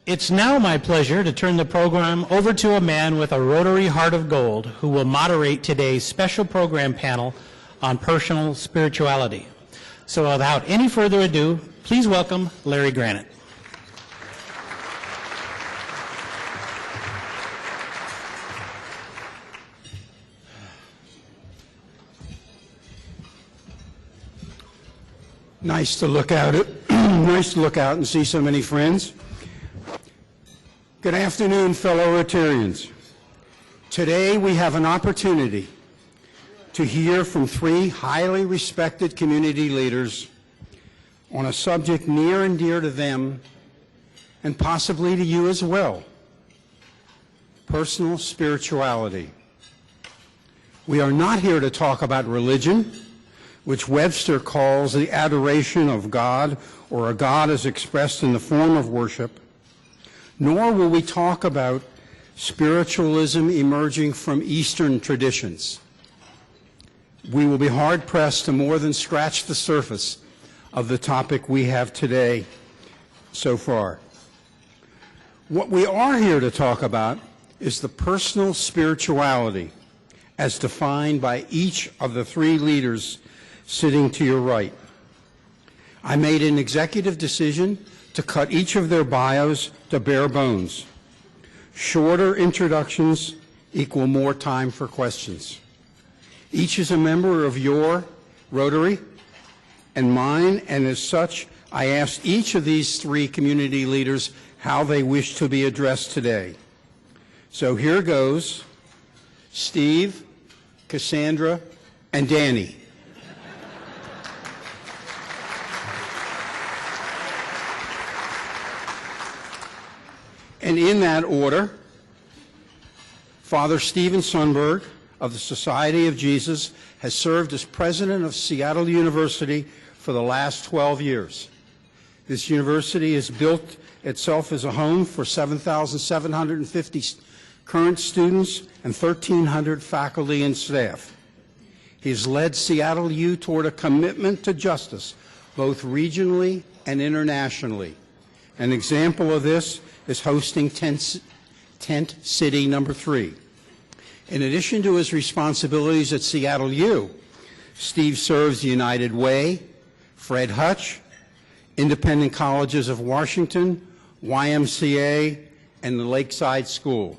It's now my pleasure to turn the program over to a man with a Rotary heart of gold who will moderate today's special program panel on personal spirituality. So without any further ado, please welcome Larry Granite. Nice to look out and see so many friends. Good afternoon, fellow Rotarians. Today we have an opportunity to hear from three highly respected community leaders on a subject near and dear to them and possibly to you as well: personal spirituality. We are not here to talk about religion, which Webster calls the adoration of God or a God as expressed in the form of worship, nor will we talk about spiritualism emerging from Eastern traditions. We will be hard-pressed to more than scratch the surface of the topic we have today so far. What we are here to talk about is the personal spirituality as defined by each of the three leaders sitting to your right. I made an executive decision to cut each of their bios to bare bones. Shorter introductions equal more time for questions. Each is a member of your Rotary and mine, and as such, I asked each of these three community leaders how they wish to be addressed today. So here goes: Steve, Cassandra, and Danny. And in that order, Father Stephen Sundborg of the Society of Jesus has served as president of Seattle University for the last 12 years. This university has built itself as a home for 7,750 current students and 1,300 faculty and staff. He has led Seattle U toward a commitment to justice, both regionally and internationally. An example of this is hosting Tent City number 3. In addition to his responsibilities at Seattle U, Steve serves the United Way, Fred Hutch, Independent Colleges of Washington, YMCA, and the Lakeside School.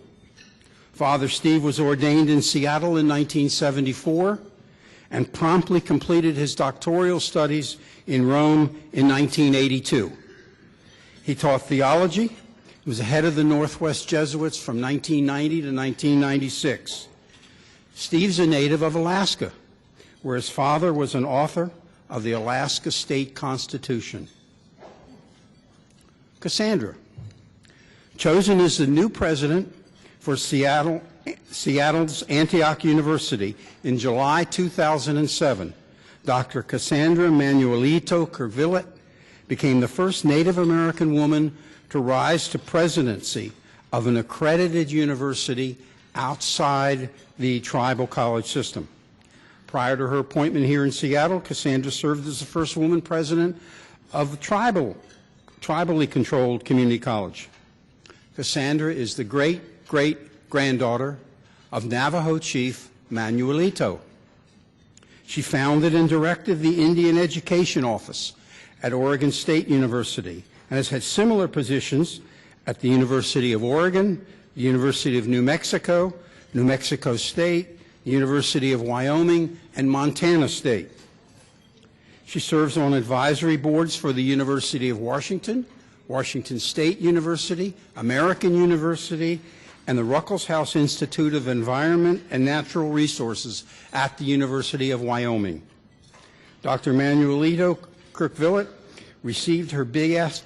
Father Steve was ordained in Seattle in 1974 and promptly completed his doctoral studies in Rome in 1982. He taught theology. He was the head of the Northwest Jesuits from 1990 to 1996. Steve's a native of Alaska, where his father was an author of the Alaska State Constitution. Cassandra, chosen as the new president for Seattle's Antioch University in July 2007, Dr. Cassandra Manuelito-Kirkvilet became the first Native American woman to rise to presidency of an accredited university outside the tribal college system. Prior to her appointment here in Seattle, Cassandra served as the first woman president of a tribally controlled community college. Cassandra is the great-great-granddaughter of Navajo Chief Manuelito. She founded and directed the Indian Education Office at Oregon State University and has had similar positions at the University of Oregon, the University of New Mexico State, the University of Wyoming, and Montana State. She serves on advisory boards for the University of Washington, Washington State University, American University, and the Ruckelshaus Institute of Environment and Natural Resources at the University of Wyoming. Dr. Manuelito-Kirkvilet received her BS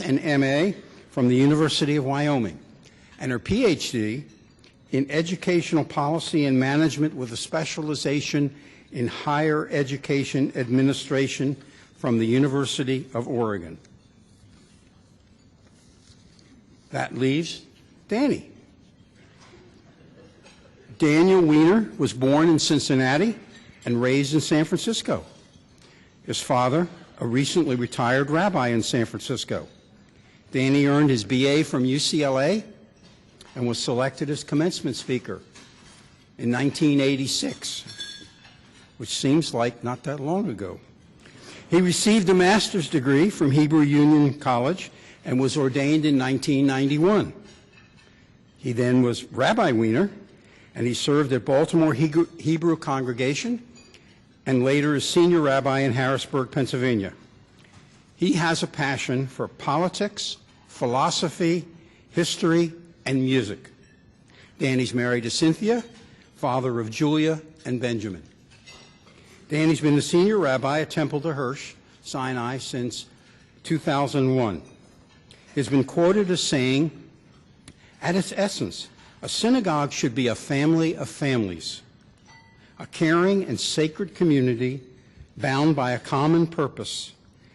and MA from the University of Wyoming and her PhD in Educational Policy and Management with a specialization in Higher Education Administration from the University of Oregon. That leaves Danny. Daniel Weiner was born in Cincinnati and raised in San Francisco. His father, a recently retired rabbi in San Francisco. Danny earned his BA from UCLA and was selected as commencement speaker in 1986, which seems like not that long ago. He received a master's degree from Hebrew Union College and was ordained in 1991. He then was Rabbi Weiner, and he served at Baltimore Hebrew Congregation and later as senior rabbi in Harrisburg, Pennsylvania. He has a passion for politics, philosophy, history, and music. Danny's married to Cynthia, father of Julia and Benjamin. Danny's been the senior rabbi at Temple de Hirsch, Sinai, since 2001. He's been quoted as saying, at its essence, a synagogue should be a family of families, a caring and sacred community bound by a common purpose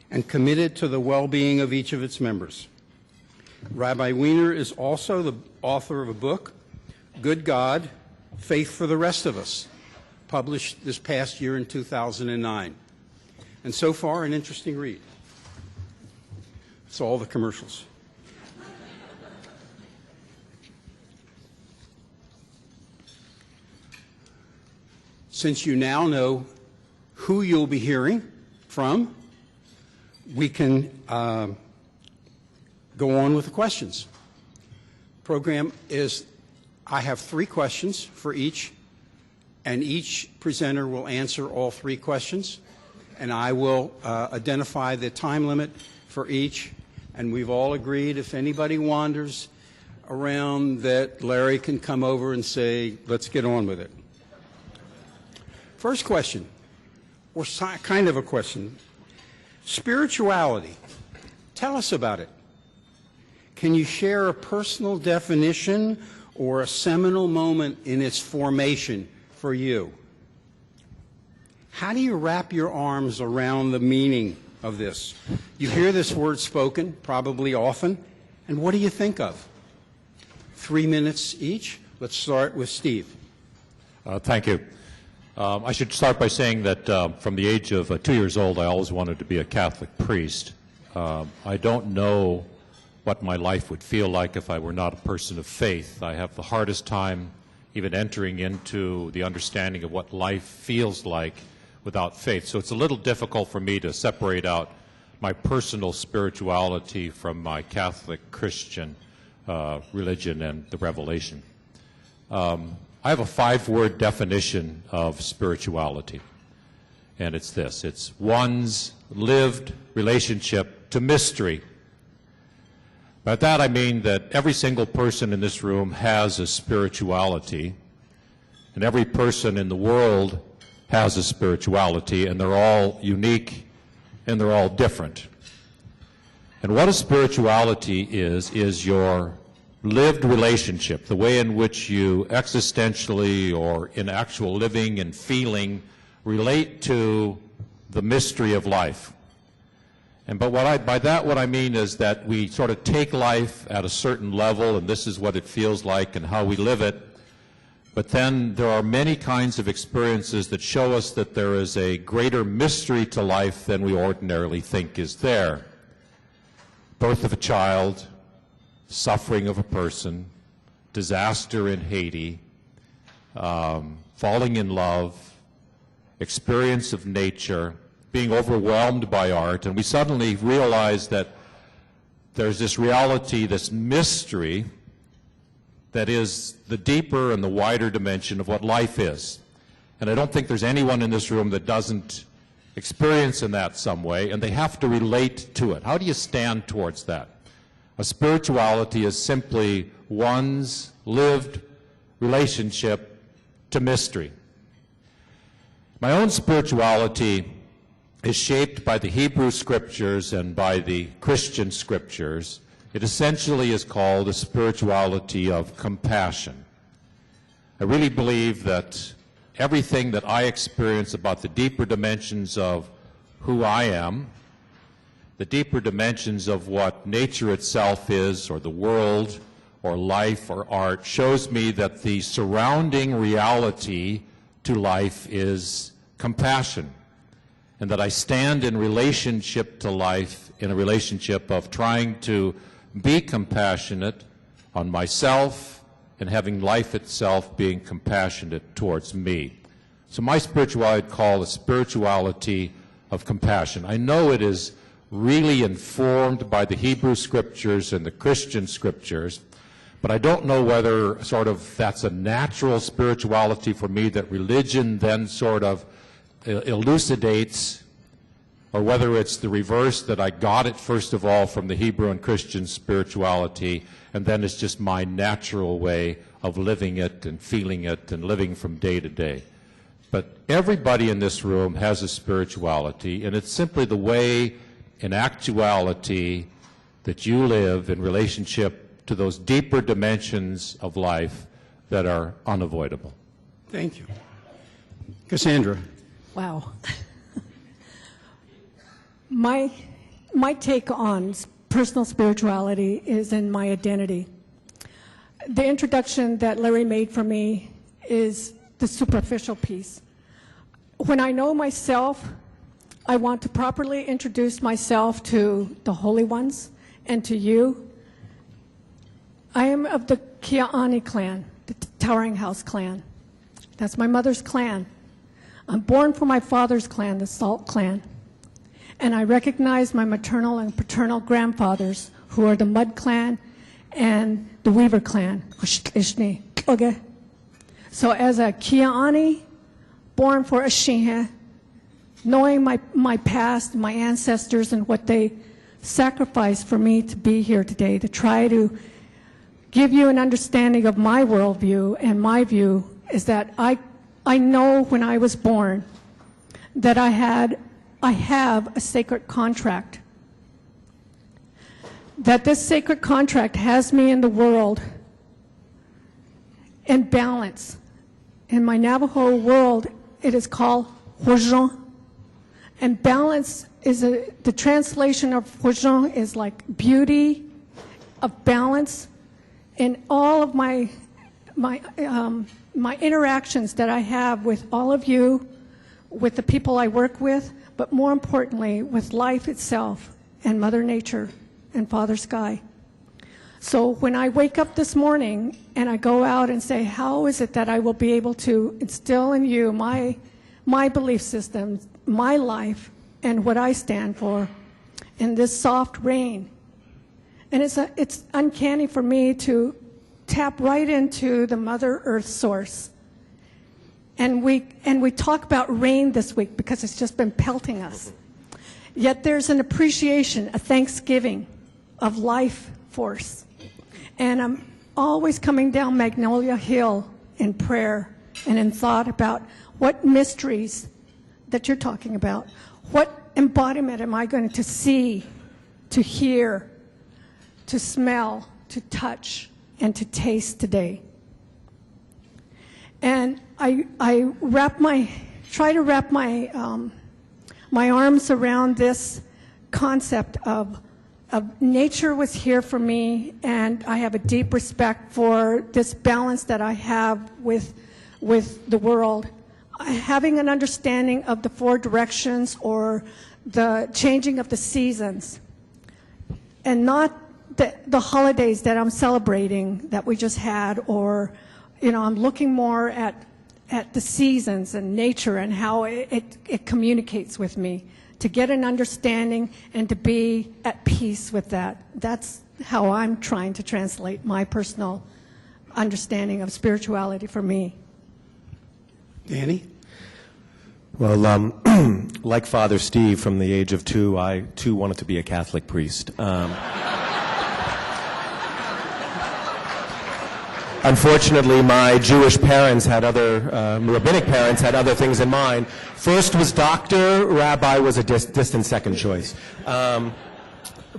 and committed to the well-being of each of its members. Rabbi Weiner is also the author of a book, Good God, Faith for the Rest of Us, published this past year in 2009. And so far, an interesting read. It's all the commercials. Since you now know who you'll be hearing from, we can go on with the questions. Program is, I have 3 questions for each, and each presenter will answer all 3 questions, and I will identify the time limit for each, and we've all agreed if anybody wanders around that Larry can come over and say, let's get on with it. First question, or kind of a question. Spirituality. Tell us about it. Can you share a personal definition or a seminal moment in its formation for you? How do you wrap your arms around the meaning of this? You hear this word spoken, probably often, and what do you think of? 3 minutes each. Let's start with Steve. Thank you. I should start by saying that from the age of 2 years old, I always wanted to be a Catholic priest. I don't know what my life would feel like if I were not a person of faith. I have the hardest time even entering into the understanding of what life feels like without faith. So it's a little difficult for me to separate out my personal spirituality from my Catholic Christian religion and the revelation. I have a 5-word definition of spirituality, and it's this. It's one's lived relationship to mystery. By that I mean that every single person in this room has a spirituality, and every person in the world has a spirituality, and they're all unique and they're all different. And what a spirituality is your lived relationship, the way in which you existentially or in actual living and feeling relate to the mystery of life. And but by that what I mean is that we sort of take life at a certain level, and this is what it feels like and how we live it. But then there are many kinds of experiences that show us that there is a greater mystery to life than we ordinarily think is there. Birth of a child, suffering of a person, disaster in Haiti, falling in love, experience of nature, being overwhelmed by art, and we suddenly realize that there's this reality, this mystery, that is the deeper and the wider dimension of what life is. And I don't think there's anyone in this room that doesn't experience in that some way, and they have to relate to it. How do you stand towards that? A spirituality is simply one's lived relationship to mystery. My own spirituality is shaped by the Hebrew Scriptures and by the Christian Scriptures. It essentially is called a spirituality of compassion. I really believe that everything that I experience about the deeper dimensions of who I am, the deeper dimensions of what nature itself is, or the world, or life, or art, shows me that the surrounding reality to life is compassion, and that I stand in relationship to life, in a relationship of trying to be compassionate on myself, and having life itself being compassionate towards me. So my spirituality I'd call a spirituality of compassion. I know it is really informed by the Hebrew Scriptures and the Christian Scriptures, but I don't know whether sort of that's a natural spirituality for me that religion then sort of elucidates, or whether it's the reverse, that I got it first of all from the Hebrew and Christian spirituality, and then it's just my natural way of living it and feeling it and living from day to day. But everybody in this room has a spirituality, and it's simply the way in actuality that you live in relationship to those deeper dimensions of life that are unavoidable. Thank you. Cassandra. Wow. My take on personal spirituality is in my identity. The introduction that Larry made for me is the superficial piece. When I know myself, I want to properly introduce myself to the holy ones and to you. I am of the Kia'ani clan, the Towering House clan. That's my mother's clan. I'm born from my father's clan, the Salt clan. And I recognize my maternal and paternal grandfathers, who are the Mud clan and the Weaver clan. So as a Kia'ani, born for Ashihe, knowing my past, my ancestors, and what they sacrificed for me to be here today, to try to give you an understanding of my worldview, and my view is that I know when I was born that I have a sacred contract. That this sacred contract has me in the world in balance. In my Navajo world, it is called Huozhong. And balance is the translation of Huozhong is like beauty of balance in all of my interactions that I have with all of you, with the people I work with, but more importantly, with life itself and Mother Nature and Father Sky. So when I wake up this morning and I go out and say, how is it that I will be able to instill in you my belief system, my life, and what I stand for in this soft rain? And it's uncanny for me to tap right into the Mother Earth source. And we talk about rain this week because it's just been pelting us. Yet there's an appreciation, a thanksgiving of life force. And I'm always coming down Magnolia Hill in prayer and in thought about what mysteries that you're talking about. What embodiment am I going to see, to hear, to smell, to touch, and to taste today? And I try to wrap my arms around this concept of nature was here for me, and I have a deep respect for this balance that I have with the world. Having an understanding of the four directions or the changing of the seasons, and not the holidays that I'm celebrating that we just had, or I'm looking more at the seasons and nature and how it communicates with me, to get an understanding and to be at peace with that. That's how I'm trying to translate my personal understanding of spirituality for me. Danny? Well, like Father Steve, from the age of 2, I too wanted to be a Catholic priest. Unfortunately, my Jewish parents had rabbinic parents had other things in mind. First was doctor, rabbi was a distant second choice.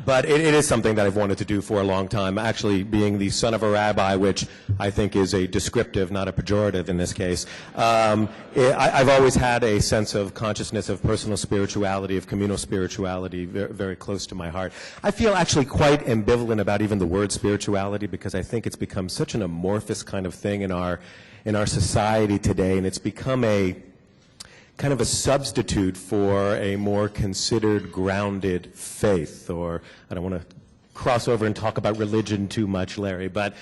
But it is something that I've wanted to do for a long time, actually being the son of a rabbi, which I think is a descriptive, not a pejorative in this case. I've always had a sense of consciousness of personal spirituality, of communal spirituality, very, very close to my heart. I feel actually quite ambivalent about even the word spirituality, because I think it's become such an amorphous kind of thing in our society today, and it's become a kind of a substitute for a more considered, grounded faith, or I don't want to cross over and talk about religion too much, Larry, but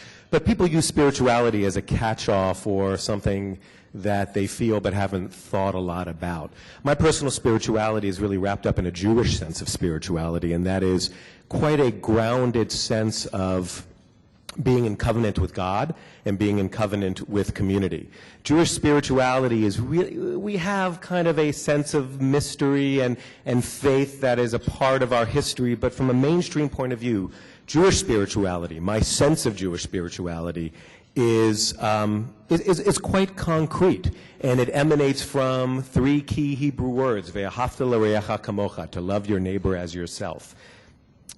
people use spirituality as a catch-all for something that they feel but haven't thought a lot about. My personal spirituality is really wrapped up in a Jewish sense of spirituality, and that is quite a grounded sense of being in covenant with God and being in covenant with community. Jewish spirituality is really, we have kind of a sense of mystery and faith that is a part of our history, but from a mainstream point of view, Jewish spirituality, my sense of Jewish spirituality, is quite concrete, and it emanates from three key Hebrew words, ve'ahavta l'reacha kamocha, to love your neighbor as yourself,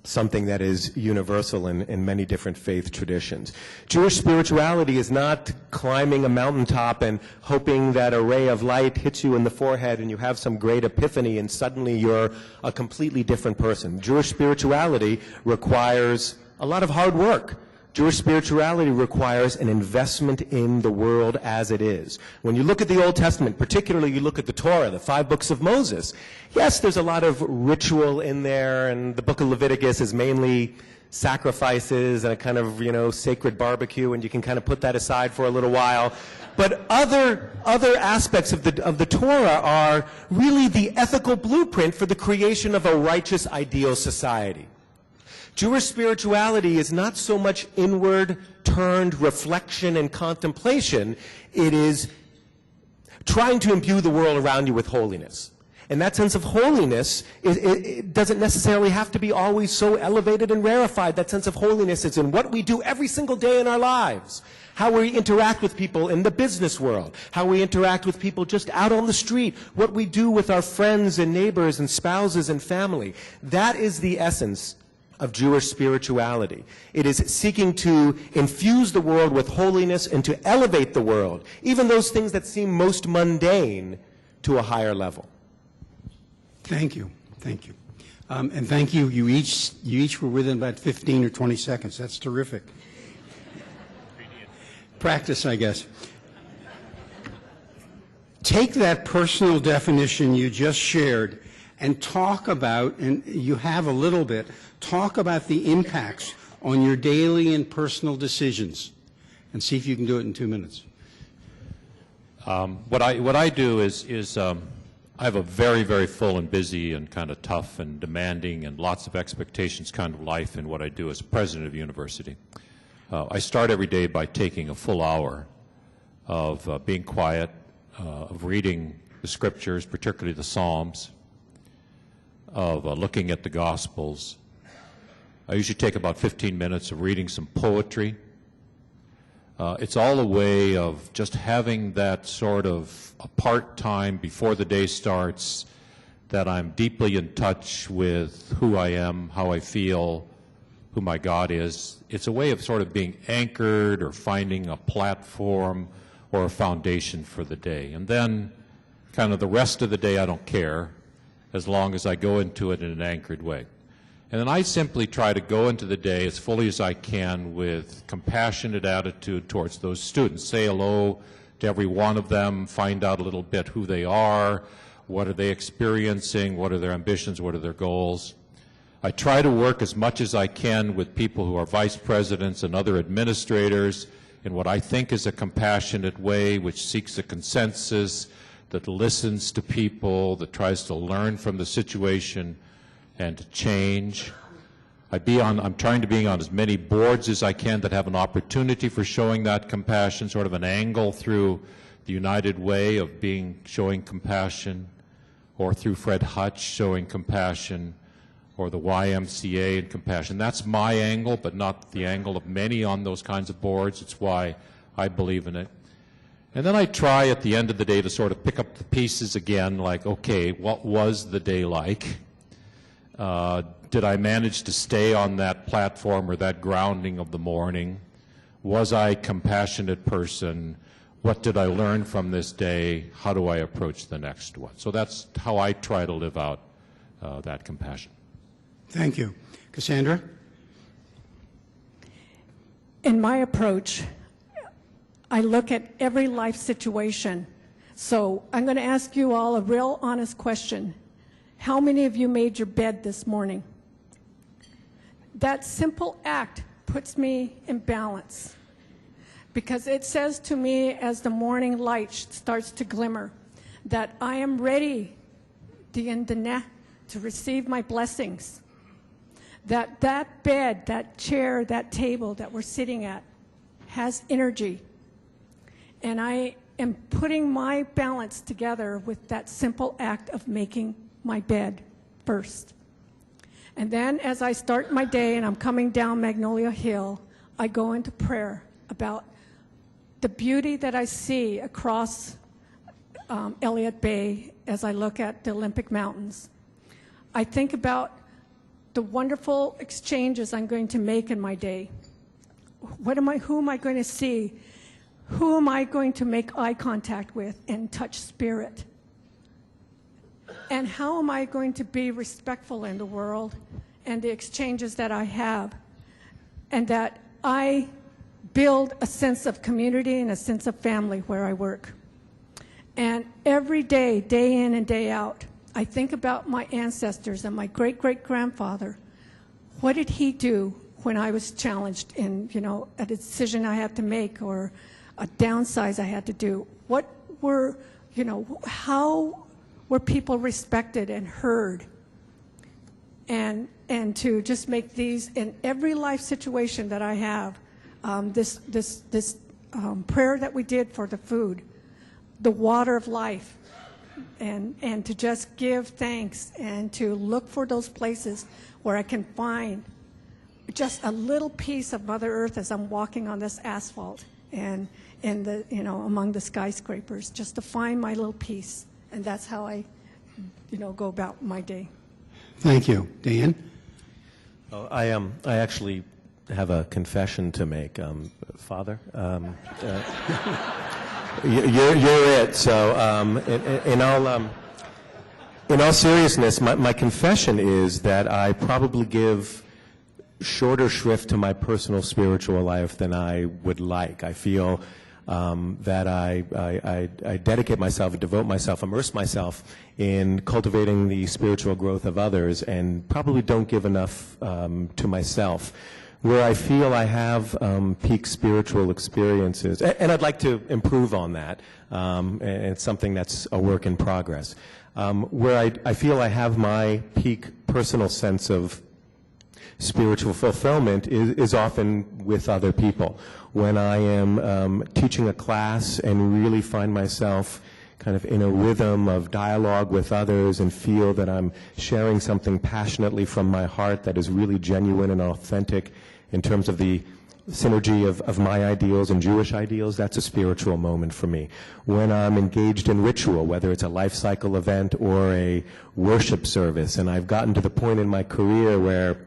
something that is universal in many different faith traditions. Jewish spirituality is not climbing a mountaintop and hoping that a ray of light hits you in the forehead and you have some great epiphany and suddenly you're a completely different person. Jewish spirituality requires a lot of hard work. Jewish spirituality requires an investment in the world as it is. When you look at the Old Testament, particularly you look at the Torah, the 5 books of Moses, yes, there's a lot of ritual in there, and the book of Leviticus is mainly sacrifices and a kind of, sacred barbecue, and you can kind of put that aside for a little while. But other aspects of the Torah are really the ethical blueprint for the creation of a righteous, ideal society. Jewish spirituality is not so much inward-turned reflection and contemplation. It is trying to imbue the world around you with holiness. And that sense of holiness, it doesn't necessarily have to be always so elevated and rarefied. That sense of holiness is in what we do every single day in our lives, how we interact with people in the business world, how we interact with people just out on the street, what we do with our friends and neighbors and spouses and family. That is the essence of Jewish spirituality. It is seeking to infuse the world with holiness and to elevate the world, even those things that seem most mundane, to a higher level. Thank you. Thank you. And thank you. You each were within about 15 or 20 seconds. That's terrific. Practice, I guess. Take that personal definition you just shared and talk about, and you have a little bit, talk about the impacts on your daily and personal decisions, and see if you can do it in 2 minutes. What I do is I have a very, very full and busy and kind of tough and demanding and lots of expectations kind of life in what I do as president of a university. I start every day by taking a full hour of being quiet, of reading the scriptures, particularly the Psalms, of looking at the Gospels. I usually take about 15 minutes of reading some poetry. It's all a way of just having that sort of apart time before the day starts, that I'm deeply in touch with who I am, how I feel, who my God is. It's a way of sort of being anchored or finding a platform or a foundation for the day. And then kind of the rest of the day I don't care, as long as I go into it in an anchored way. And then I simply try to go into the day as fully as I can with compassionate attitude towards those students. Say hello to every one of them, find out a little bit who they are, what are they experiencing, what are their ambitions, what are their goals. I try to work as much as I can with people who are vice presidents and other administrators in what I think is a compassionate way, which seeks a consensus, that listens to people, that tries to learn from the situation and to change. I'm trying to be on as many boards as I can that have an opportunity for showing that compassion, sort of an angle through the United Way of showing compassion, or through Fred Hutch showing compassion, or the YMCA and compassion. That's my angle, but not the angle of many on those kinds of boards. It's why I believe in it. And then I try at the end of the day to sort of pick up the pieces again, like, okay, what was the day like? Did I manage to stay on that platform or that grounding of the morning? Was I a compassionate person? What did I learn from this day? How do I approach the next one? So that's how I try to live out that compassion. Thank you. Cassandra? In my approach, I look at every life situation. So I'm going to ask you all a real honest question. How many of you made your bed this morning? that simple act puts me in balance, because it says to me as the morning light starts to glimmer that I am ready to receive my blessings, that bed, that chair, that table that we're sitting at has energy, and I am putting my balance together with that simple act of making my bed first. And then as I start my day and I'm coming down Magnolia Hill, I go into prayer about the beauty that I see across Elliott Bay as I look at the Olympic Mountains. I think about the wonderful exchanges I'm going to make in my day. Who am I going to see? Who am I going to make eye contact with and touch spirit? And how am I going to be respectful in the world and the exchanges that I have, and that I build a sense of community and a sense of family where I work. And every day, day in and day out, I think about my ancestors and my great-great-grandfather. What did he do when I was challenged in, a decision I had to make or a downsize I had to do? What were, how were people respected and heard? And to just make these, in every life situation that I have, this prayer that we did for the food, the water of life, and to just give thanks and to look for those places where I can find just a little piece of Mother Earth as I'm walking on this asphalt and in the, among the skyscrapers, just to find my little piece. And that's how I, go about my day. Thank you. Dan? Oh, I actually have a confession to make, Father. You're it. So, in all seriousness, my confession is that I probably give shorter shrift to my personal spiritual life than I would like. I feel that I dedicate myself, devote myself, immerse myself in cultivating the spiritual growth of others, and probably don't give enough to myself. Where I feel I have peak spiritual experiences, and I'd like to improve on that, and it's something that's a work in progress. Where I feel I have my peak personal sense of spiritual fulfillment is often with other people. When I am teaching a class and really find myself kind of in a rhythm of dialogue with others and feel that I'm sharing something passionately from my heart that is really genuine and authentic in terms of the synergy of my ideals and Jewish ideals, that's a spiritual moment for me. When I'm engaged in ritual, whether it's a life cycle event or a worship service, and I've gotten to the point in my career where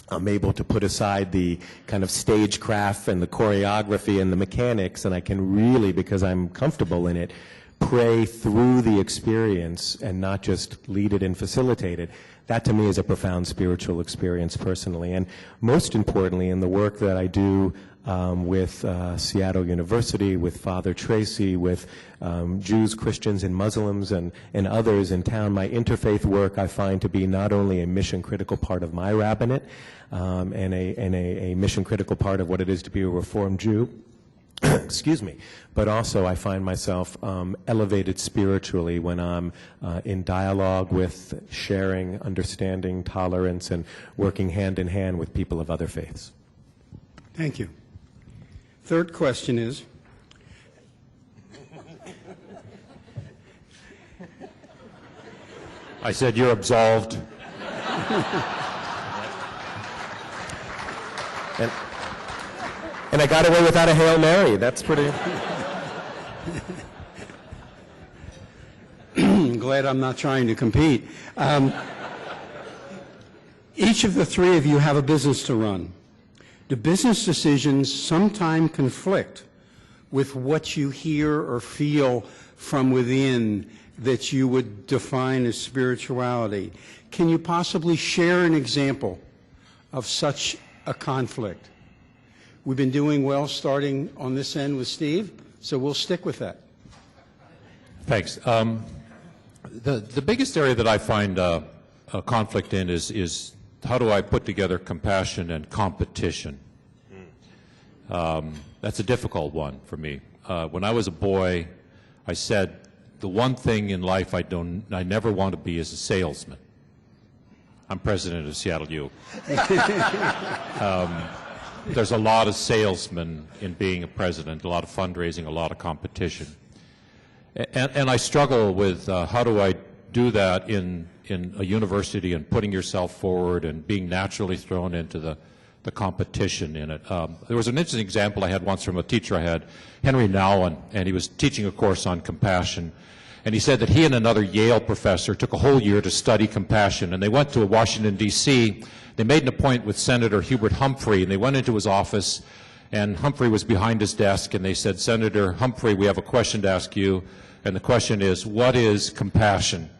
I'm able to put aside the kind of stagecraft and the choreography and the mechanics, and I can really, because I'm comfortable in it, pray through the experience and not just lead it and facilitate it. That to me is a profound spiritual experience personally. And most importantly, in the work that I do with Seattle University, with Father Tracy, with Jews, Christians, and Muslims, and others in town, my interfaith work I find to be not only a mission-critical part of my rabbinate and a mission-critical part of what it is to be a Reformed Jew, excuse me, but also I find myself elevated spiritually when I'm in dialogue with, sharing, understanding, tolerance, and working hand in hand with people of other faiths. Thank you. Third question is, I said you're absolved. And I got away without a Hail Mary. That's pretty... I'm glad I'm not trying to compete. Each of the three of you have a business to run. Do business decisions sometimes conflict with what you hear or feel from within that you would define as spirituality? Can you possibly share an example of such a conflict? We've been doing well starting on this end with Steve, so we'll stick with that. Thanks. The biggest area that I find a conflict in is how do I put together compassion and competition? That's a difficult one for me. When I was a boy, I said, the one thing in life I never want to be is a salesman. I'm president of Seattle U. There's a lot of salesmen in being a president, a lot of fundraising, a lot of competition. And I struggle with how do I do that in a university and putting yourself forward and being naturally thrown into the competition in it. There was an interesting example I had once from a teacher I had, Henry Nouwen, and he was teaching a course on compassion. And he said that he and another Yale professor took a whole year to study compassion. And they went to Washington, D.C. They made an appointment with Senator Hubert Humphrey, and they went into his office, and Humphrey was behind his desk, and they said, Senator Humphrey, we have a question to ask you, and the question is, what is compassion?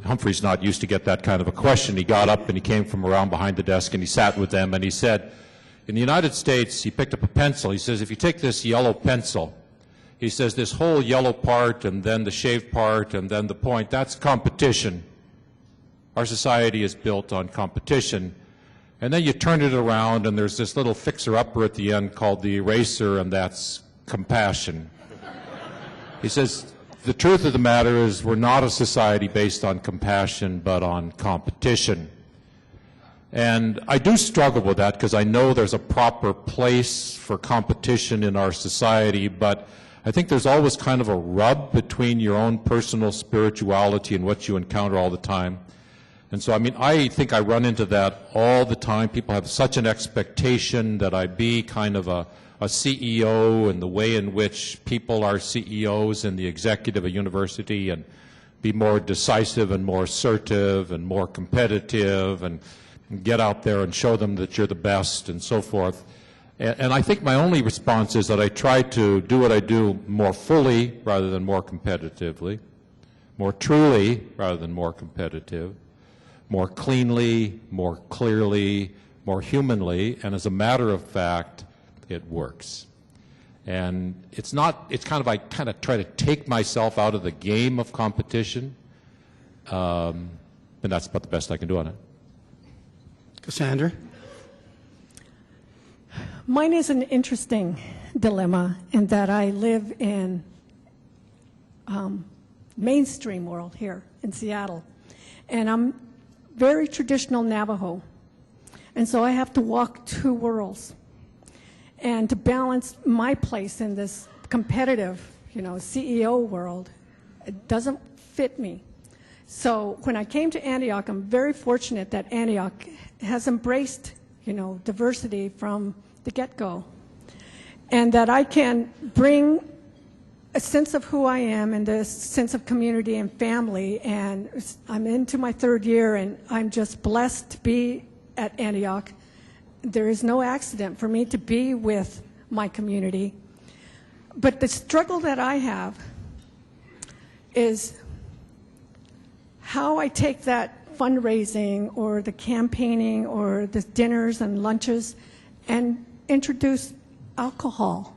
Humphrey's not used to get that kind of a question. He got up and he came from around behind the desk and he sat with them and he said, in the United States, he picked up a pencil. He says, if you take this yellow pencil, he says, this whole yellow part and then the shaved part and then the point, that's competition. Our society is built on competition. And then you turn it around and there's this little fixer-upper at the end called the eraser, and that's compassion. He says, the truth of the matter is we're not a society based on compassion, but on competition. And I do struggle with that because I know there's a proper place for competition in our society, but I think there's always kind of a rub between your own personal spirituality and what you encounter all the time. And so, I mean, I think I run into that all the time. People have such an expectation that I be kind of a CEO, and the way in which people are CEOs in the executive of university, and be more decisive and more assertive and more competitive and get out there and show them that you're the best and so forth. And I think my only response is that I try to do what I do more fully rather than more competitively, more truly rather than more competitive, more cleanly, more clearly, more humanly, and as a matter of fact, it works. And it's kind of, I kind of try to take myself out of the game of competition, and that's about the best I can do on it. Cassandra? Mine is an interesting dilemma in that I live in mainstream world here in Seattle. And I'm very traditional Navajo. And so I have to walk two worlds. And to balance my place in this competitive, CEO world, it doesn't fit me. So when I came to Antioch, I'm very fortunate that Antioch has embraced, diversity from the get-go. And that I can bring a sense of who I am and this sense of community and family. And I'm into my third year, and I'm just blessed to be at Antioch. There is no accident for me to be with my community. But the struggle that I have is how I take that fundraising or the campaigning or the dinners and lunches and introduce alcohol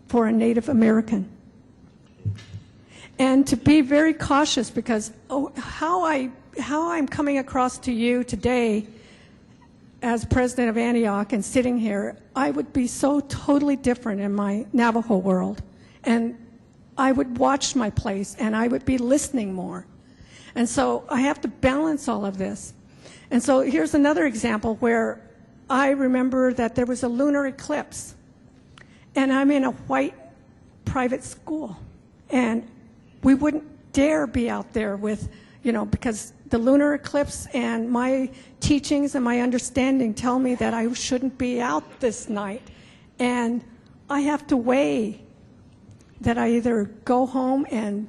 for a Native American. And to be very cautious, because how I'm coming across to you today as president of Antioch and sitting here, I would be so totally different in my Navajo world. And I would watch my place, and I would be listening more. And so I have to balance all of this. And so here's another example where I remember that there was a lunar eclipse, and I'm in a white private school, and we wouldn't dare be out there with, because the lunar eclipse and my teachings and my understanding tell me that I shouldn't be out this night. And I have to weigh that I either go home and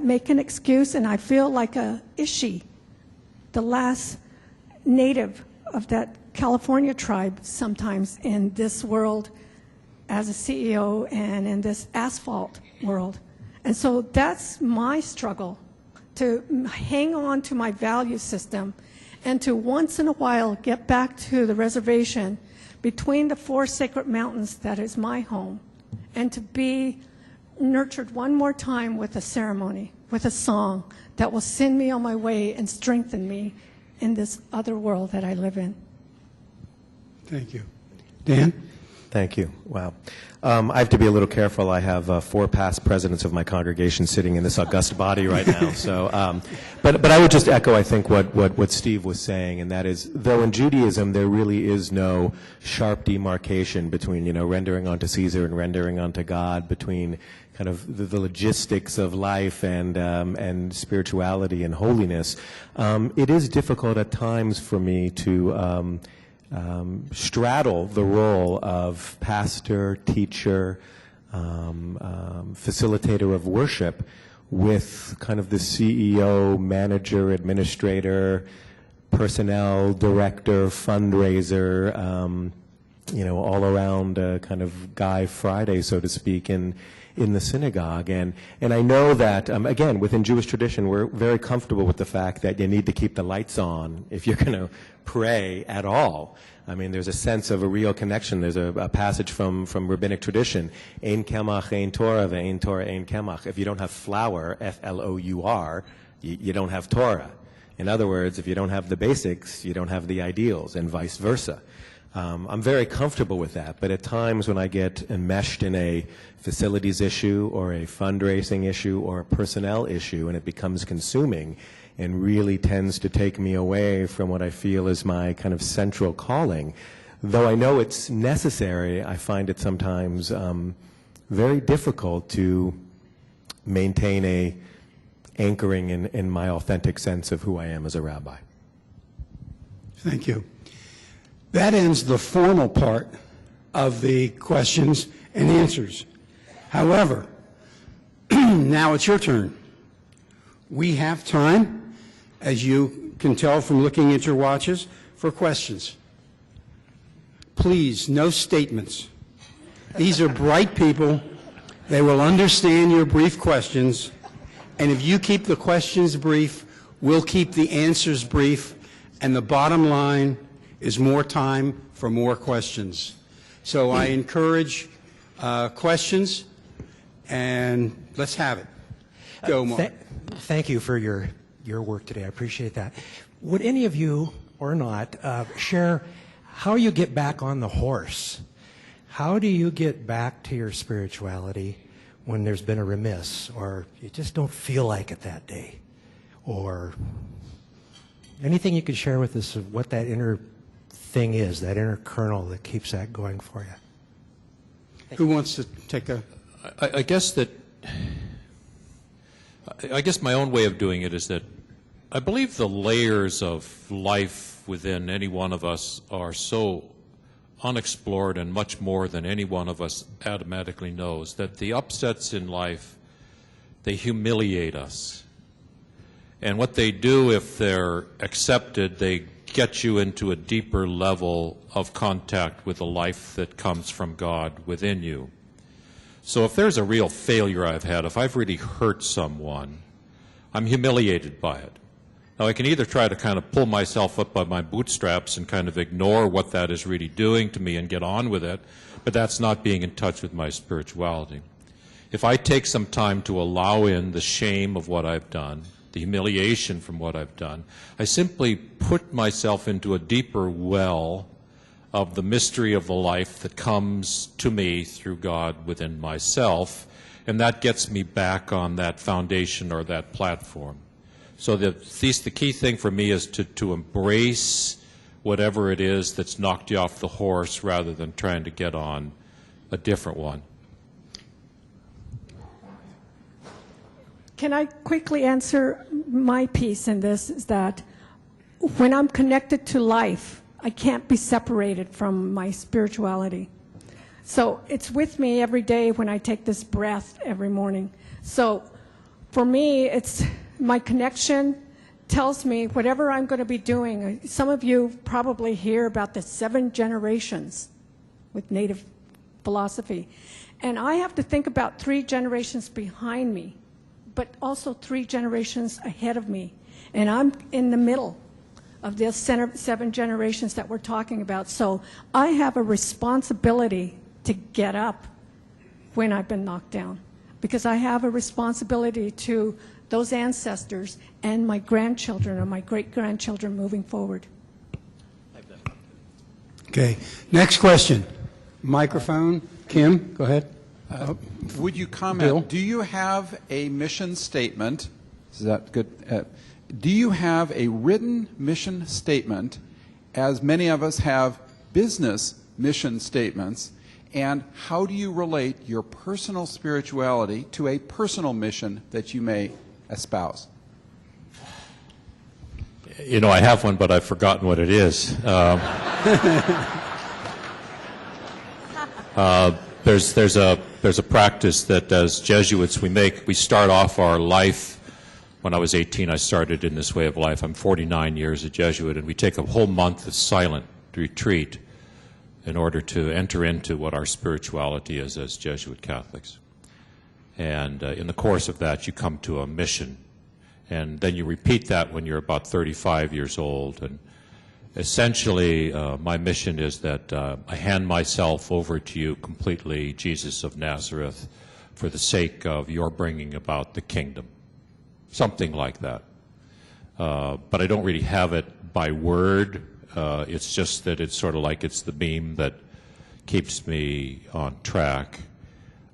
make an excuse, and I feel like a Ishi, the last native of that California tribe sometimes in this world as a CEO and in this asphalt world. And so that's my struggle, to hang on to my value system and to once in a while get back to the reservation between the four sacred mountains that is my home, and to be nurtured one more time with a ceremony, with a song that will send me on my way and strengthen me in this other world that I live in. Thank you. Dan? Thank you. Wow. I have to be a little careful. I have 4 past presidents of my congregation sitting in this august body right now. So, but I would just echo, I think, what Steve was saying, and that is, though in Judaism there really is no sharp demarcation between, rendering unto Caesar and rendering unto God, between kind of the logistics of life and spirituality and holiness. It is difficult at times for me to straddle the role of pastor, teacher, facilitator of worship with kind of the CEO, manager, administrator, personnel, director, fundraiser, all around kind of Guy Friday, so to speak, in the synagogue. And I know that, again, within Jewish tradition, we're very comfortable with the fact that you need to keep the lights on if you're going to pray at all. I mean, there's a sense of a real connection. There's a passage from rabbinic tradition, Ein kemach, ein Torah, ve'ein Torah, ein kemach. If you don't have flour, F-L-O-U-R, you don't have Torah. In other words, if you don't have the basics, you don't have the ideals, and vice versa. I'm very comfortable with that, but at times when I get enmeshed in a facilities issue or a fundraising issue or a personnel issue and it becomes consuming and really tends to take me away from what I feel is my kind of central calling, though I know it's necessary, I find it sometimes very difficult to maintain a anchoring in my authentic sense of who I am as a rabbi. Thank you. That ends the formal part of the questions and answers. However, now it's your turn. We have time, as you can tell from looking at your watches, for questions. Please, no statements. These are bright people. They will understand your brief questions. And if you keep the questions brief, we'll keep the answers brief. And the bottom line is more time for more questions. So I encourage questions, and let's have it. Go, Mark. Thank you for your work today. I appreciate that. Would any of you, or not, share how you get back on the horse? How do you get back to your spirituality when there's been a remiss, or you just don't feel like it that day? Or anything you could share with us of what that inner thing is, that inner kernel that keeps that going for you? Who wants to take a... I guess my own way of doing it is that I believe the layers of life within any one of us are so unexplored and much more than any one of us automatically knows, that the upsets in life, they humiliate us. And what they do, if they're accepted, they get you into a deeper level of contact with the life that comes from God within you. So if there's a real failure I've had, if I've really hurt someone, I'm humiliated by it. Now, I can either try to kind of pull myself up by my bootstraps and kind of ignore what that is really doing to me and get on with it, but that's not being in touch with my spirituality. If I take some time to allow in the shame of what I've done, the humiliation from what I've done, I simply put myself into a deeper well of the mystery of the life that comes to me through God within myself, and that gets me back on that foundation or that platform. So the key thing for me is to embrace whatever it is that's knocked you off the horse rather than trying to get on a different one. Can I quickly answer my piece in this? Is that when I'm connected to life, I can't be separated from my spirituality. So it's with me every day when I take this breath every morning. So for me, it's my connection tells me whatever I'm going to be doing. Some of you probably hear about the 7 generations with Native philosophy. And I have to think about 3 generations behind me, but also 3 generations ahead of me. And I'm in the middle of the 7 generations that we're talking about. So I have a responsibility to get up when I've been knocked down. because I have a responsibility to those ancestors and my grandchildren or my great-grandchildren moving forward. Okay. Next question. Microphone. Kim, go ahead. Would you comment? Bill? Do you have a mission statement? Is that good? Do you have a written mission statement, as many of us have business mission statements, and how do you relate your personal spirituality to a personal mission that you may espouse? You know, I have one, but I've forgotten what it is. There's a practice that as Jesuits we start off our life. When I was 18, I started in this way of life. I'm 49 years a Jesuit, and we take a whole month of silent retreat in order to enter into what our spirituality is as Jesuit Catholics. And in the course of that, you come to a mission, and then you repeat that when you're about 35 years old. And essentially, my mission is that I hand myself over to you completely, Jesus of Nazareth, for the sake of your bringing about the kingdom. Something like that. But I don't really have it by word. It's just that it's sort of like it's the beam that keeps me on track.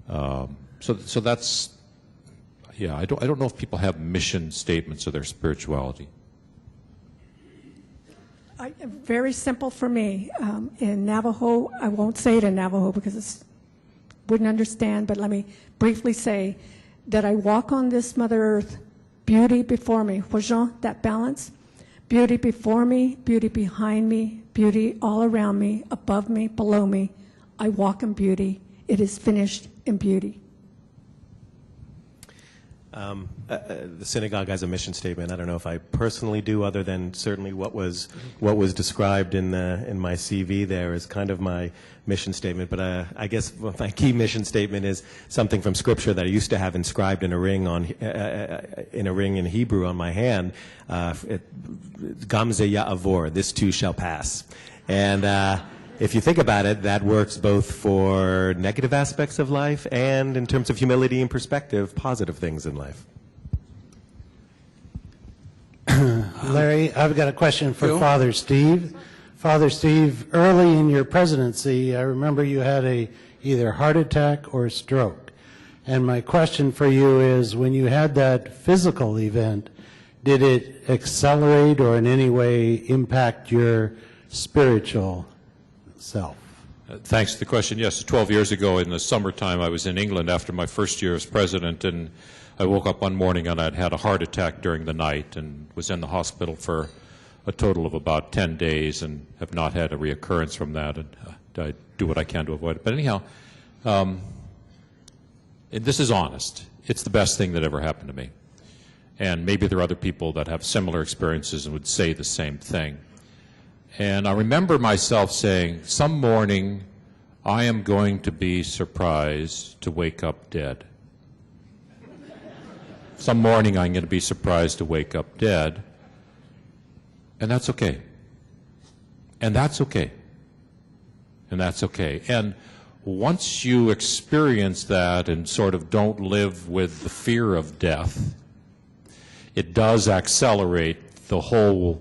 So that's, yeah, I don't know if people have mission statements of their spirituality. Very simple for me. In Navajo, I won't say it in Navajo because it wouldn't understand, but let me briefly say that I walk on this Mother Earth, beauty before me, that balance, beauty before me, beauty behind me, beauty all around me, above me, below me. I walk in beauty. It is finished in beauty. The synagogue has a mission statement. I don't know if I personally do, other than certainly what was described in my CV there is kind of my mission statement. But I guess my key mission statement is something from Scripture that I used to have inscribed in a ring in Hebrew on my hand. Gam ze ya'avor, this too shall pass. And if you think about it, that works both for negative aspects of life and, in terms of humility and perspective, positive things in life. Larry, I've got a question for Bill? Father Steve. Father Steve, early in your presidency, I remember you had either heart attack or stroke. And my question for you is, when you had that physical event, did it accelerate or in any way impact your spiritual self? Thanks for the question. Yes, 12 years ago in the summertime, I was in England after my first year as president, and I woke up one morning and I'd had a heart attack during the night and was in the hospital for a total of about 10 days and have not had a reoccurrence from that, and I do what I can to avoid it. But anyhow, this is honest. It's the best thing that ever happened to me. And maybe there are other people that have similar experiences and would say the same thing. And I remember myself saying, some morning I am going to be surprised to wake up dead. Some morning I'm going to be surprised to wake up dead. And that's okay. And that's okay. And that's okay. And once you experience that and sort of don't live with the fear of death, it does accelerate the whole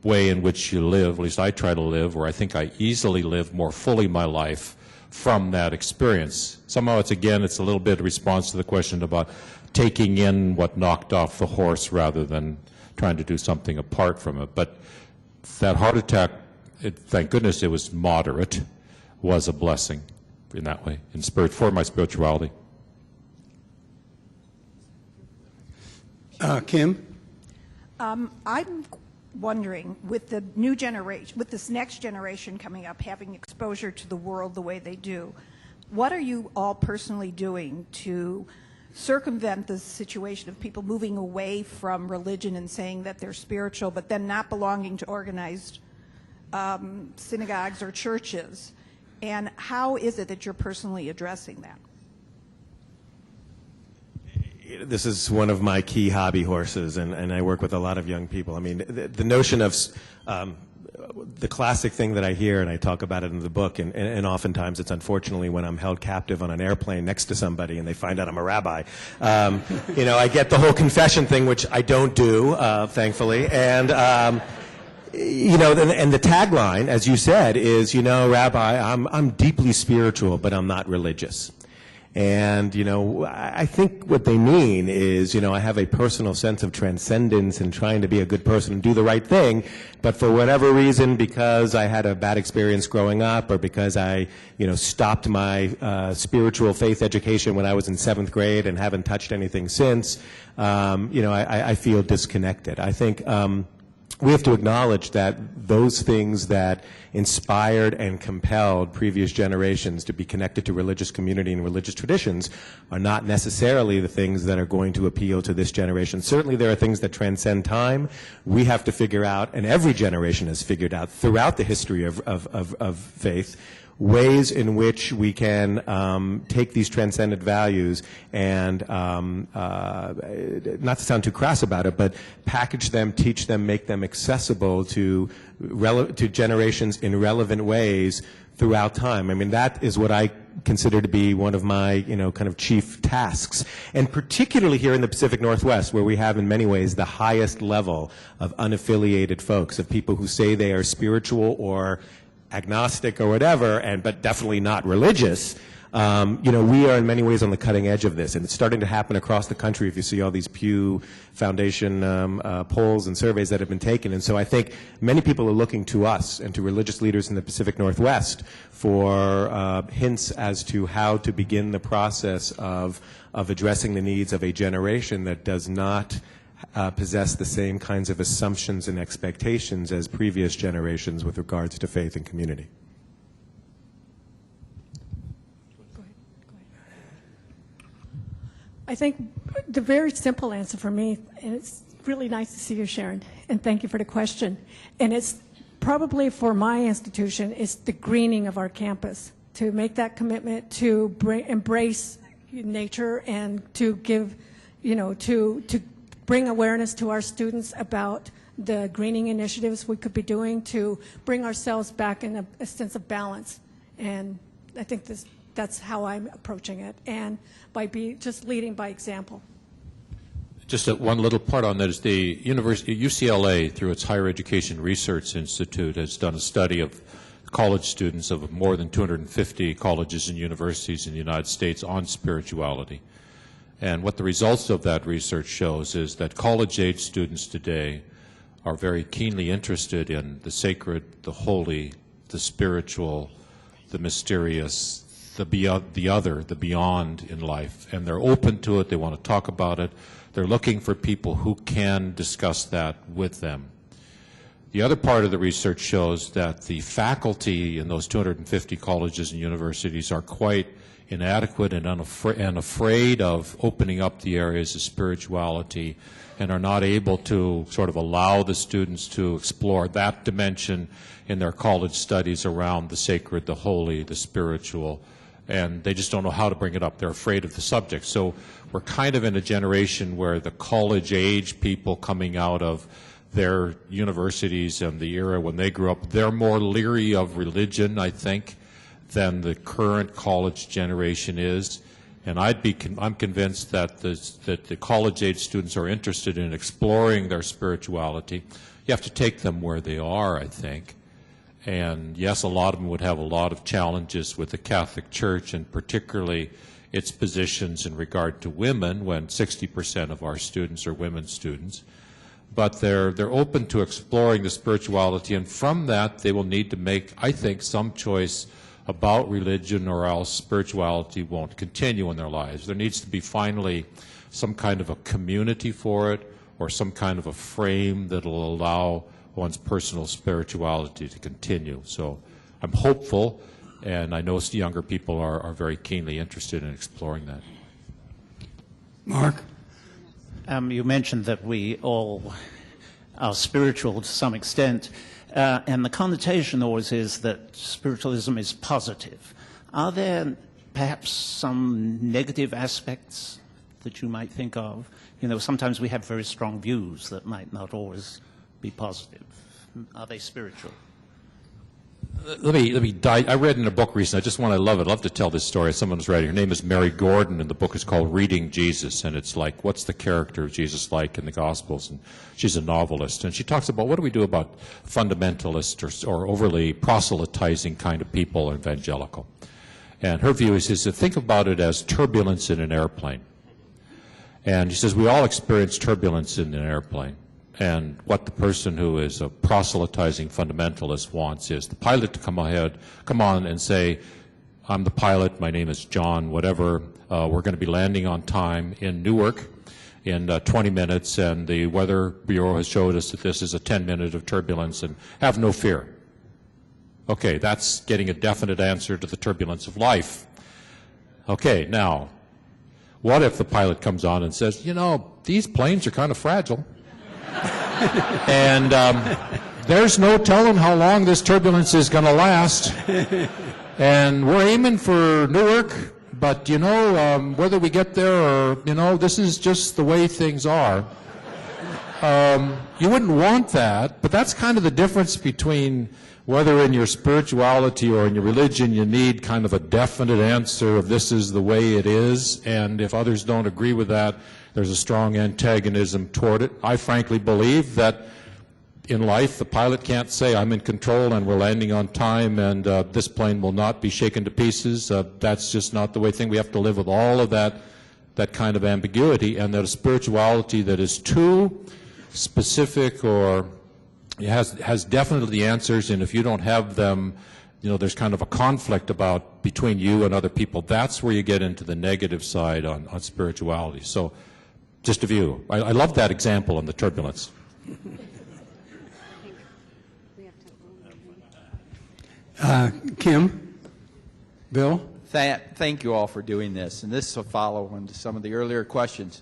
way in which you live, at least I try to live, where I think I easily live more fully my life from that experience. Somehow it's a little bit a response to the question about taking in what knocked off the horse rather than trying to do something apart from it. But that heart attack, thank goodness it was moderate, was a blessing in that way, in spirit, for my spirituality. Kim? I'm wondering, with the new generation, with this next generation coming up, having exposure to the world the way they do, what are you all personally doing to circumvent the situation of people moving away from religion and saying that they're spiritual, but then not belonging to organized synagogues or churches? And how is it that you're personally addressing that? This is one of my key hobby horses, and I work with a lot of young people. I mean, the notion of the classic thing that I hear, and I talk about it in the book, and oftentimes it's unfortunately when I'm held captive on an airplane next to somebody and they find out I'm a rabbi. I get the whole confession thing, which I don't do, thankfully. And, and the tagline, as you said, is, Rabbi, I'm deeply spiritual, but I'm not religious. And, I think what they mean is, I have a personal sense of transcendence and trying to be a good person and do the right thing, but for whatever reason, because I had a bad experience growing up or because I, stopped my spiritual faith education when I was in 7th grade and haven't touched anything since, I feel disconnected. I think we have to acknowledge that those things that inspired and compelled previous generations to be connected to religious community and religious traditions are not necessarily the things that are going to appeal to this generation. Certainly there are things that transcend time. We have to figure out, and every generation has figured out throughout the history of faith, ways in which we can take these transcendent values and, not to sound too crass about it, but package them, teach them, make them accessible to generations in relevant ways throughout time. I mean, that is what I consider to be one of my, kind of chief tasks. And particularly here in the Pacific Northwest, where we have in many ways the highest level of unaffiliated folks, of people who say they are spiritual or agnostic or whatever, but definitely not religious. We are in many ways on the cutting edge of this, and it's starting to happen across the country if you see all these Pew Foundation polls and surveys that have been taken. And so I think many people are looking to us and to religious leaders in the Pacific Northwest for hints as to how to begin the process of addressing the needs of a generation that does not possess the same kinds of assumptions and expectations as previous generations with regards to faith and community. Go ahead. I think the very simple answer for me, and it's really nice to see you, Sharon, and thank you for the question, and it's probably for my institution, it's the greening of our campus, to make that commitment to embrace nature and to give, to bring awareness to our students about the greening initiatives we could be doing to bring ourselves back in a sense of balance. And I think that's how I'm approaching it, and by just leading by example. Just one little part on that is the UCLA, through its Higher Education Research Institute, has done a study of college students of more than 250 colleges and universities in the United States on spirituality. And what the results of that research shows is that college-age students today are very keenly interested in the sacred, the holy, the spiritual, the mysterious, the other, the beyond in life. And they're open to it. They want to talk about it. They're looking for people who can discuss that with them. The other part of the research shows that the faculty in those 250 colleges and universities are quite inadequate and afraid of opening up the areas of spirituality and are not able to sort of allow the students to explore that dimension in their college studies around the sacred, the holy, the spiritual, and they just don't know how to bring it up. They're afraid of the subject. So we're kind of in a generation where the college-age people coming out of their universities and the era when they grew up, they're more leery of religion, I think, than the current college generation is. And I'm convinced that the college-age students are interested in exploring their spirituality. You have to take them where they are, I think. And yes, a lot of them would have a lot of challenges with the Catholic Church, and particularly its positions in regard to women, when 60% of our students are women students. But they're open to exploring the spirituality, and from that they will need to make, I think, some choice about religion, or else spirituality won't continue in their lives. There needs to be finally some kind of a community for it, or some kind of a frame that will allow one's personal spirituality to continue. So I'm hopeful, and I know younger people are very keenly interested in exploring that. Mark? You mentioned that we all are spiritual to some extent. And the connotation always is that spiritualism is positive. Are there perhaps some negative aspects that you might think of? Sometimes we have very strong views that might not always be positive. Are they spiritual? I read in a book recently, I love to tell this story. Someone's writing, her name is Mary Gordon, and the book is called Reading Jesus, and it's like, what's the character of Jesus like in the Gospels? And she's a novelist, and she talks about what do we do about fundamentalist or overly proselytizing kind of people, evangelical. And her view is to think about it as turbulence in an airplane. And she says, we all experience turbulence in an airplane. And what the person who is a proselytizing fundamentalist wants is the pilot to come on and say, I'm the pilot, my name is John, whatever, we're going to be landing on time in Newark in 20 minutes, and the Weather Bureau has showed us that this is a 10-minute of turbulence, and have no fear. Okay, that's getting a definite answer to the turbulence of life. Okay, now, what if the pilot comes on and says, you know, these planes are kind of fragile. And there's no telling how long this turbulence is going to last. And we're aiming for Newark, but, you know, whether we get there or, you know, this is just the way things are. You wouldn't want that, but that's kind of the difference between whether in your spirituality or in your religion you need kind of a definite answer of this is the way it is, and if others don't agree with that, there's a strong antagonism toward it. I frankly believe that in life the pilot can't say I'm in control and we're landing on time and this plane will not be shaken to pieces. That's just not the way things. We have to live with all of that kind of ambiguity, and that a spirituality that is too specific or has definitely the answers, and if you don't have them, you know, there's kind of a conflict between you and other people. That's where you get into the negative side on spirituality. So, just a view. I love that example on the turbulence. Kim? Bill? Thank you all for doing this, and this is a follow-on to some of the earlier questions.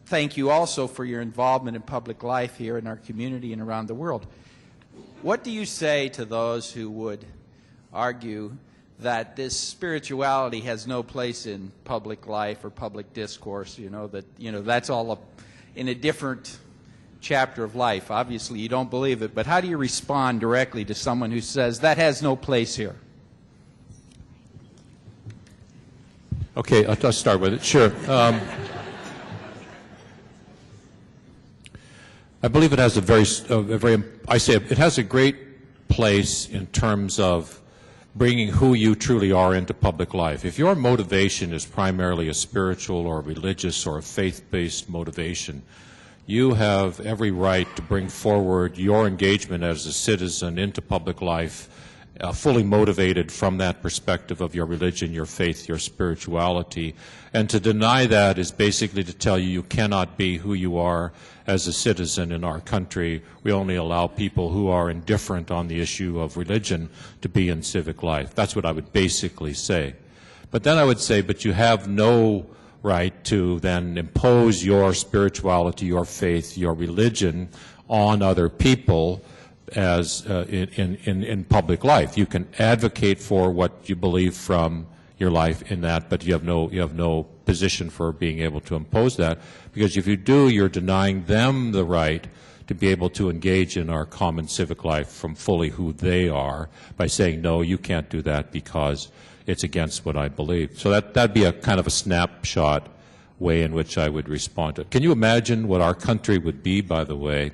Thank you also for your involvement in public life here in our community and around the world. What do you say to those who would argue that this spirituality has no place in public life or public discourse, that's all in a different chapter of life? Obviously, you don't believe it, but how do you respond directly to someone who says that has no place here? Okay, I'll start with it. Sure. I believe it has it has a great place in terms of bringing who you truly are into public life. If your motivation is primarily a spiritual or religious or a faith-based motivation, you have every right to bring forward your engagement as a citizen into public life, fully motivated from that perspective of your religion, your faith, your spirituality. And to deny that is basically to tell you cannot be who you are as a citizen in our country. We only allow people who are indifferent on the issue of religion to be in civic life. That's what I would basically say. But then I would say, but you have no right to then impose your spirituality, your faith, your religion on other people as in public life. You can advocate for what you believe from your life in that, but you have no position for being able to impose that, because if you do, you're denying them the right to be able to engage in our common civic life from fully who they are by saying, no, you can't do that because it's against what I believe. So that'd be a kind of a snapshot way in which I would respond to it. Can you imagine what our country would be, by the way,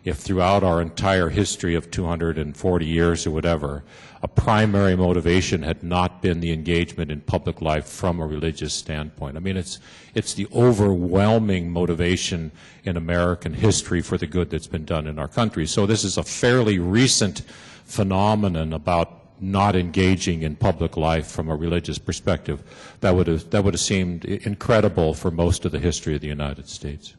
if throughout our entire history of 240 years or whatever, a primary motivation had not been the engagement in public life from a religious standpoint? I mean, it's the overwhelming motivation in American history for the good that's been done in our country. So this is a fairly recent phenomenon about not engaging in public life from a religious perspective. That would have seemed incredible for most of the history of the United States.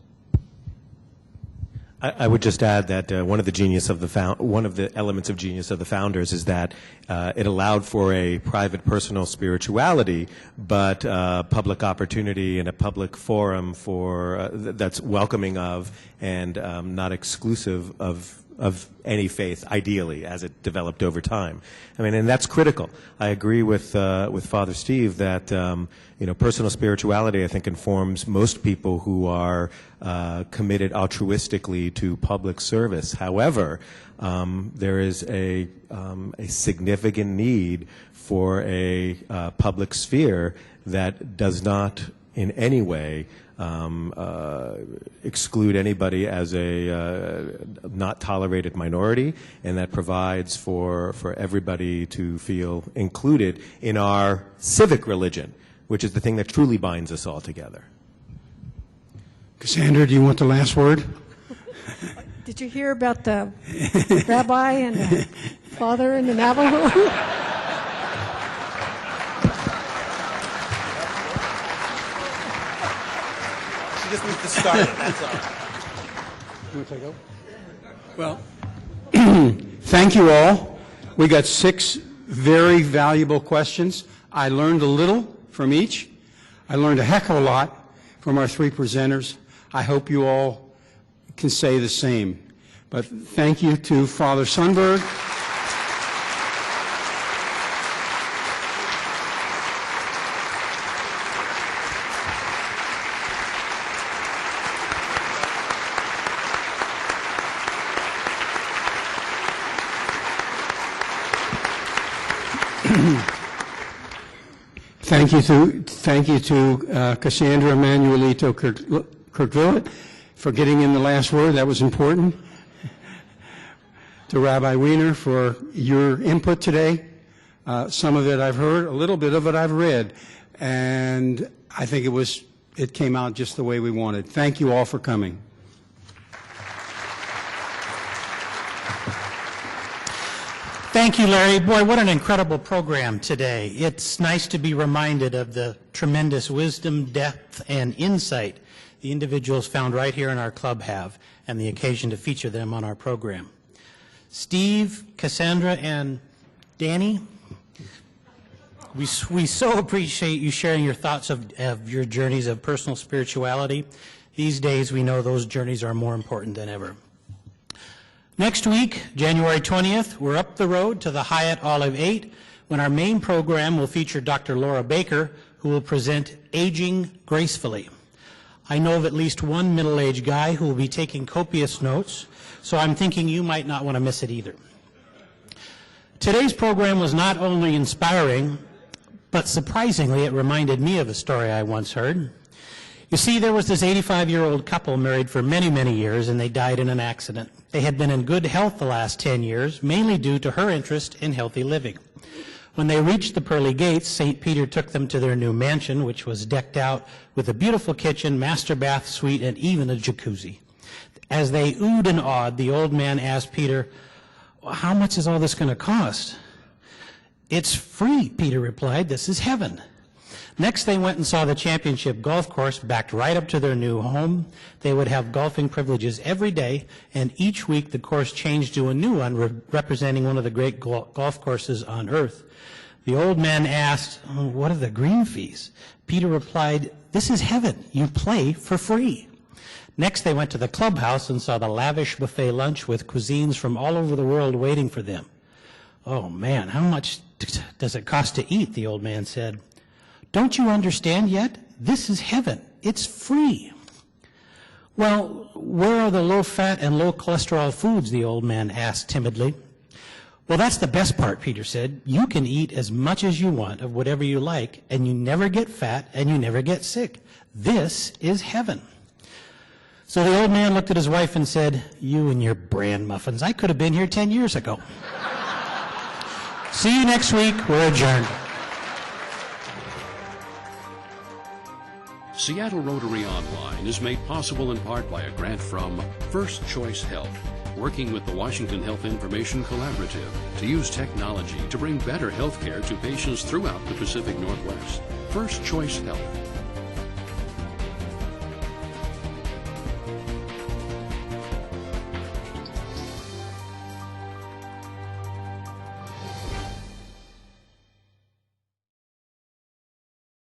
I would just add that one of the elements of genius of the founders is that it allowed for a private, personal spirituality, but public opportunity and a public forum for that's welcoming of and not exclusive of any faith, ideally, as it developed over time. I mean, and that's critical. I agree with Father Steve that personal spirituality, I think, informs most people who are committed altruistically to public service. However, there is a significant need for a public sphere that does not in any way exclude anybody as a not tolerated minority, and that provides for everybody to feel included in our civic religion, which is the thing that truly binds us all together. Cassandra, do you want the last word? Did you hear about the rabbi and the father in the Navajo? She just needs to start it, that's all. You want to take over? Well, thank you all. We got 6 very valuable questions. I learned a little from each. I learned a heck of a lot from our 3 presenters. I hope you all can say the same. But thank you to Father Sundborg. Thank you to Cassandra Manuelito-Kirkvilet for getting in the last word. That was important. To Rabbi Weiner for your input today. Some of it I've heard, a little bit of it I've read, and I think it came out just the way we wanted. Thank you all for coming. Thank you, Larry. Boy, what an incredible program today. It's nice to be reminded of the tremendous wisdom, depth, and insight the individuals found right here in our club have, and the occasion to feature them on our program. Steve, Cassandra, and Danny, we so appreciate you sharing your thoughts of your journeys of personal spirituality. These days, we know those journeys are more important than ever. Next week, January 20th, we're up the road to the Hyatt Olive 8 when our main program will feature Dr. Laura Baker, who will present Aging Gracefully. I know of at least one middle-aged guy who will be taking copious notes, so I'm thinking you might not want to miss it either. Today's program was not only inspiring, but surprisingly, it reminded me of a story I once heard. You see, there was this 85-year-old couple married for many, many years, and they died in an accident. They had been in good health the last 10 years, mainly due to her interest in healthy living. When they reached the pearly gates, St. Peter took them to their new mansion, which was decked out with a beautiful kitchen, master bath suite, and even a jacuzzi. As they oohed and awed, the old man asked Peter, "How much is all this going to cost?" "It's free," Peter replied. "This is heaven." Next, they went and saw the championship golf course backed right up to their new home. They would have golfing privileges every day, and each week the course changed to a new one representing one of the great golf courses on earth. The old man asked, "What are the green fees?" Peter replied, "This is heaven. You play for free." Next, they went to the clubhouse and saw the lavish buffet lunch with cuisines from all over the world waiting for them. "Oh, man, how much does it cost to eat?" the old man said. "Don't you understand yet? This is heaven. It's free." "Well, where are the low-fat and low-cholesterol foods?" the old man asked timidly. "Well, that's the best part," Peter said. "You can eat as much as you want of whatever you like, and you never get fat and you never get sick. This is heaven." So the old man looked at his wife and said, "You and your bran muffins. I could have been here 10 years ago." See you next week. We're adjourned. Seattle Rotary Online is made possible in part by a grant from First Choice Health, working with the Washington Health Information Collaborative to use technology to bring better health care to patients throughout the Pacific Northwest. First Choice Health.